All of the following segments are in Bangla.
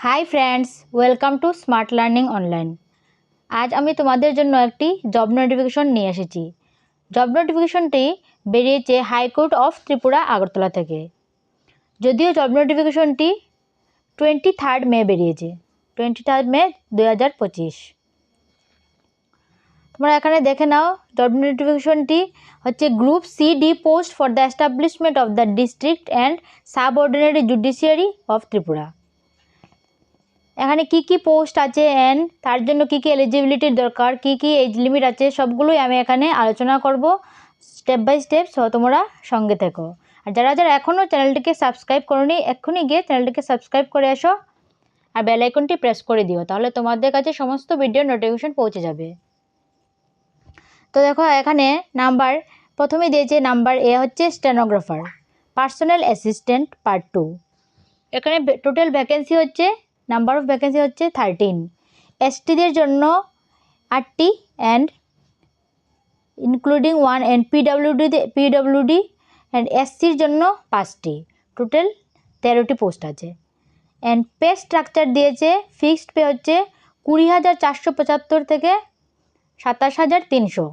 High friends welcome to smart learning online. आज आमी तोमादेर जन्य एकटी जब नोटिफिकेशन निये एसेछि। जब नोटिफिकेशनटी बेरिয়েছে हाईकोर्ट अफ त्रिपुरा आगरतला थेके। যদিও जब नोटिफिकेशनटी 23 मे बेरिয়েছে, 23 मे 2025। তোমরা এখানে দেখে নাও জব নোটিফিকেশনটি হচ্ছে group C D post for the establishment of the district and subordinate judiciary of Tripura. এখানে কি কি পোস্ট আছে এন্ড তার জন্য কি কি এলিজিবিলিটির দরকার, কি কি এজ লিমিট আছে, সবগুলোই আমি এখানে আলোচনা করব স্টেপ বাই স্টেপ। সো তোমরা সঙ্গে থেকো। আর যারা যারা এখনও চ্যানেলটিকে সাবস্ক্রাইব করোনি এক্ষুনি গিয়ে চ্যানেলটিকে সাবস্ক্রাইব করে এসো আর বেল আইকনটি প্রেস করে দিও, তাহলে তোমাদের কাছে সমস্ত ভিডিও নোটিফিকেশন পৌঁছে যাবে। তো দেখো এখানে নাম্বার প্রথমেই দিয়েছে নাম্বার এ হচ্ছে স্টেনোগ্রাফার, পার্সোনাল অ্যাসিস্ট্যান্ট পার্ট 2। এখানে টোটাল ভ্যাকেন্সি হচ্ছে নাম্বার অফ ভ্যাকেন্সি হচ্ছে 13। এসটিদের জন্য 8টি and including 1 and PWD and এসসির জন্য 5টি, টোটাল 13টি পোস্ট আছে। অ্যান্ড পে স্ট্রাকচার দিয়েছে ফিক্সড পে হচ্ছে 20,475 থেকে 27,300।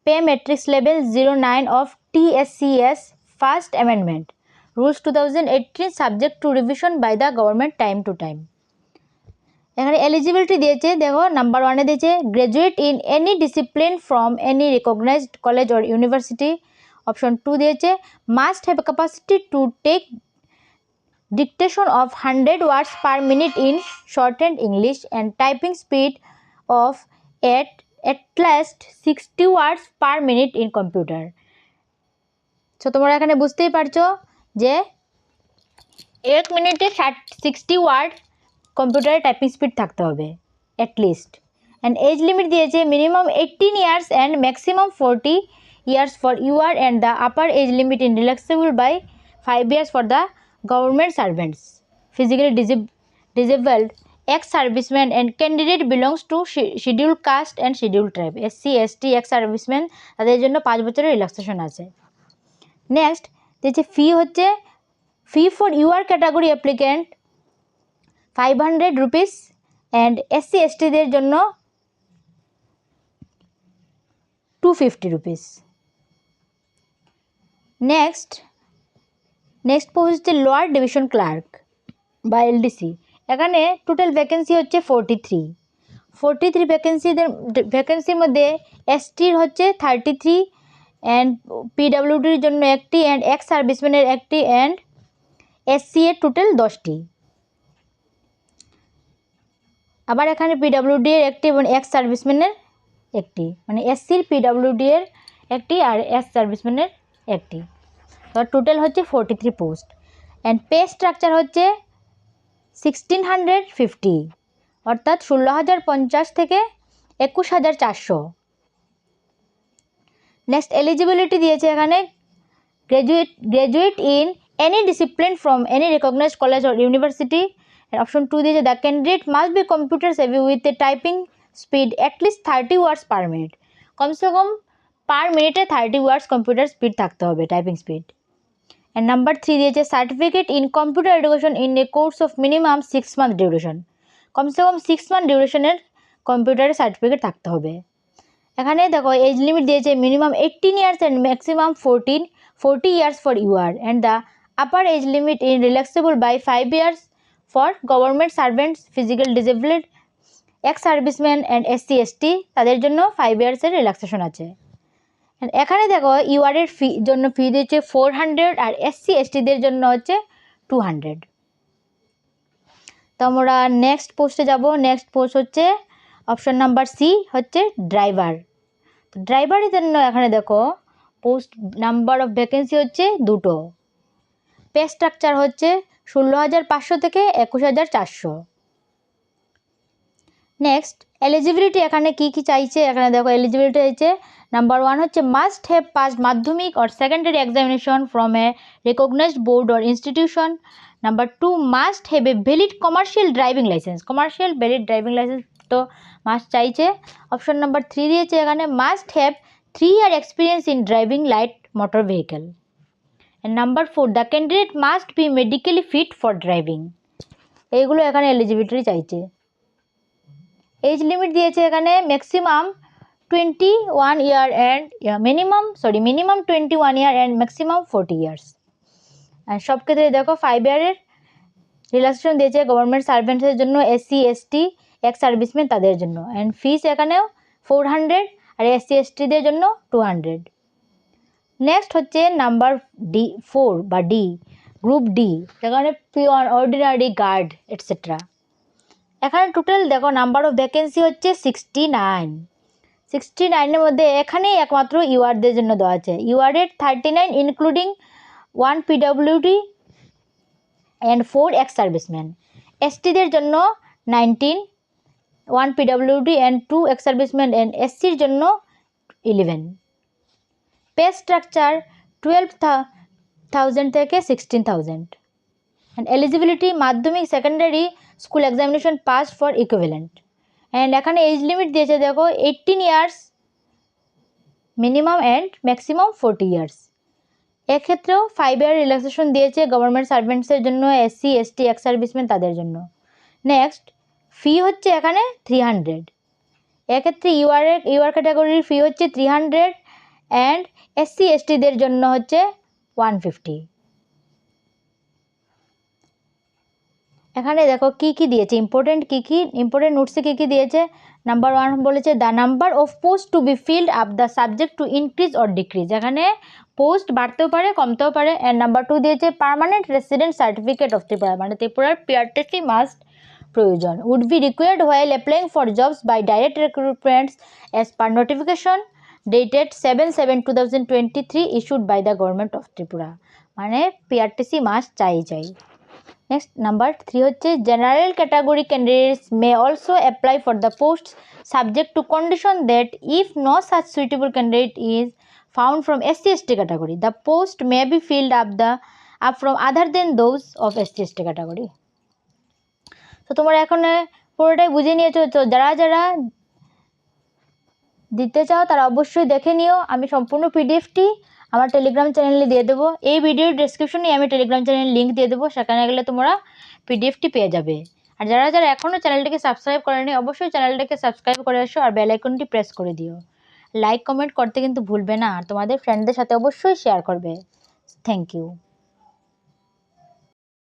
Pay matrix level 09 of TSCS first amendment rules 2018 subject to revision by the government time to time. এখানে এলিজিবিলিটি দিয়েছে, দেখো নাম্বার 1-এ দিয়েছে graduate in any discipline from any recognised college or university. Option 2 দিয়েছে must have capacity to take dictation of 100 words per minute in shortened English and typing speed of at least 60 words per minute in computer. So তোমরা এখানে বুঝতেই পারছো যে 1 মিনিটে 60 ওয়ার্ড কম্পিউটারে টাইপিং স্পিড থাকতে হবে অ্যাটলিস্ট। অ্যান্ড এজ লিমিট দিয়েছে minimum 18 years and maximum 40 years for UR and the upper age limit in relaxable by 5 years for the government servants, physically disabled, ex serviceman and candidate belongs to scheduled caste and scheduled tribe, SC ST ex serviceman তাদের জন্য 5 বছরের রিল্যাক্সেশন আছে। নেক্সট দিয়েছে ফি হচ্ছে fee for UR category applicant 500 rupees and SC STদের জন্য 250 রুপিস। নেক্সট পোস্ট হচ্ছে লোয়ার ডিভিশন ক্লার্ক বা LDC। এখানে টোটাল ভ্যাকেন্সি হচ্ছে 43 ভ্যাকেন্সির মধ্যে এসটির হচ্ছে 33 অ্যান্ড পিডব্লিউডির জন্য 1টি অ্যান্ড এক্স সার্ভিসম্যানের 1টি অ্যান্ড এসসি এর টোটাল 10টি। আবার এখানে পিডব্লিউডি এর 1টি এবং এক্স সার্ভিসম্যানের 1টি, মানে এসসির পিডব্লিউডি এর 1টি আর এক্স সার্ভিসম্যানের 1টি। তো টোটাল হচ্ছে 43 পোস্ট। অ্যান্ড পে স্ট্রাকচার হচ্ছে 1650 অর্থাৎ 16,050 থেকে 21,400। নেক্সট এলিজিবিলিটি দিয়েছে এখানে graduate in any discipline from any recognised college or university. Option 2 দিয়েছে the candidate must be computer savvy with a typing speed at least 30 words per minute. কমসে কম পার মিনিটে 30 ওয়ার্ডস কম্পিউটার স্পিড থাকতে হবে, টাইপিং স্পিড। And number 3 দিয়েছে certificate in computer education in a course of minimum 6 month duration. কমসে কম 6 মান্থ ডিউরেশনের কম্পিউটারের সার্টিফিকেট থাকতে হবে। এখানে দেখো এজ লিমিট দিয়েছে minimum 18 years and maximum 40 years for UR and the upper age limit in relaxable by 5 years for government servants, physical disabled, ex serviceman and SC ST তাদের জন্য 5 ইয়ার্সের রিল্যাক্সেশন আছে। এখানে দেখো ইউআরের জন্য ফি দিচ্ছে 400 আর SC STদের জন্য হচ্ছে 200। তো আমরা নেক্সট পোস্টে যাব। নেক্সট পোস্ট হচ্ছে অপশন নাম্বার সি হচ্ছে ড্রাইভার। তো ড্রাইভারের জন্য এখানে দেখো পোস্ট নাম্বার অফ ভ্যাকেন্সি হচ্ছে 2টো। পে স্ট্রাকচার হচ্ছে 16,500 থেকে 21,400। নেক্সট এলিজিবিলিটি এখানে কি কি চাইছে, এখানে দেখো এলিজিবিলিটি চাইছে নাম্বার 1 হচ্ছে must have passed Madhyamik or secondary examination from a recognised board or institution. Number 2 must have a valid commercial driving licence, commercial valid driving licence তো মাস্ট চাইছে। অপশন নাম্বার 3 দিয়েছে এখানে must have 3 year experience in driving light motor vehicle. And number 4 the candidate must be medically fit for driving. এইগুলো এখানে এলিজিবিলিটি চাইছে। এজ লিমিট দিয়েছে এখানে maximum 21 year and minimum 21 year and maximum 40 years. আর সব ক্ষেত্রে দেখো 5 ইয়ারের রিল্যাক্সেশন দিয়েছে গভর্নমেন্ট সার্ভেন্টসের জন্য, SC ST এক্স সার্ভিসম্যান তাদের জন্য। অ্যান্ড ফিস এখানেও 400 আর SC STদের জন্য 200। নেক্সট হচ্ছে নাম্বার D4 বা D, গ্রুপ ডি, এখানে পিওন, অর্ডিনারি, গার্ড এটসেট্রা। এখানে টোটাল দেখো নাম্বার অফ ভ্যাকেন্সি হচ্ছে 69। 69-এর মধ্যে এখানেই একমাত্র ইউআরদের জন্য দেওয়া আছে। ইউআরের 39 including 1 PWD and 4 ex serviceman. STদের জন্য 19, 1 PWD and 2 ex serviceman, and SCর জন্য 11। পে স্ট্রাকচার 12,000 থেকে 16,000। And eligibility Madhyamik, secondary school examination pass for equivalent. And এখানে এজ লিমিট দিয়েছে দেখো 18 years minimum and maximum 40 years. এক্ষেত্রেও 5 ইয়ার রিল্যাক্সেশন দিয়েছে গভর্নমেন্ট সার্ভেন্টসের জন্য, SC ST এক্স সার্ভিসম্যান তাদের জন্য। নেক্সট ফি হচ্ছে এখানে 300। এক্ষেত্রে ইউআর ক্যাটাগরির ফি হচ্ছে 300 অ্যান্ড SC STদের জন্য হচ্ছে 150। এখানে দেখো কি কি দিয়েছে, ইম্পর্টেন্ট নোটসে কী কী দিয়েছে। নাম্বার 1 বলেছে the number of post to be filled up the subject to increase or decrease, এখানে পোস্ট বাড়তেও পারে কমতেও পারে। অ্যান্ড নাম্বার 2 দিয়েছে permanent resident certificate of Tripura, মানে ত্রিপুরার PRTC মাস্ট প্রয়োজন, would be required while applying for jobs by direct recruitments as per notification dated 7/7/2023 issued by the government of Tripura, মানে PRTC মাস্ট চাই। নেক্সট নাম্বার 3 হচ্ছে general category candidates may also apply for the post subject to condition that if no such suitable candidate is found from SC ST category, the post may be filled up from other than those of SC ST category. তো তোমরা এখন পুরোটাই বুঝে নিয়েছো। তো যারা যারা দিতে চাও তারা অবশ্যই দেখে নিও। আমি সম্পূর্ণ PDFটি আমার টেলিগ্রাম চ্যানেলে দিয়ে দেবো। এই ভিডিওর ডেসক্রিপশনে আমি টেলিগ্রাম চ্যানেলের লিঙ্ক দিয়ে দেবো, সেখানে গেলে তোমরা PDFটি পেয়ে যাবে। আর যারা যারা এখনও চ্যানেলটিকে সাবস্ক্রাইব করেনি অবশ্যই চ্যানেলটাকে সাবস্ক্রাইব করে আসো আর বেল আইকনটি প্রেস করে দিও। লাইক কমেন্ট করতে কিন্তু ভুলবে না, আর তোমাদের ফ্রেন্ডদের সাথে অবশ্যই শেয়ার করবে। Thank you.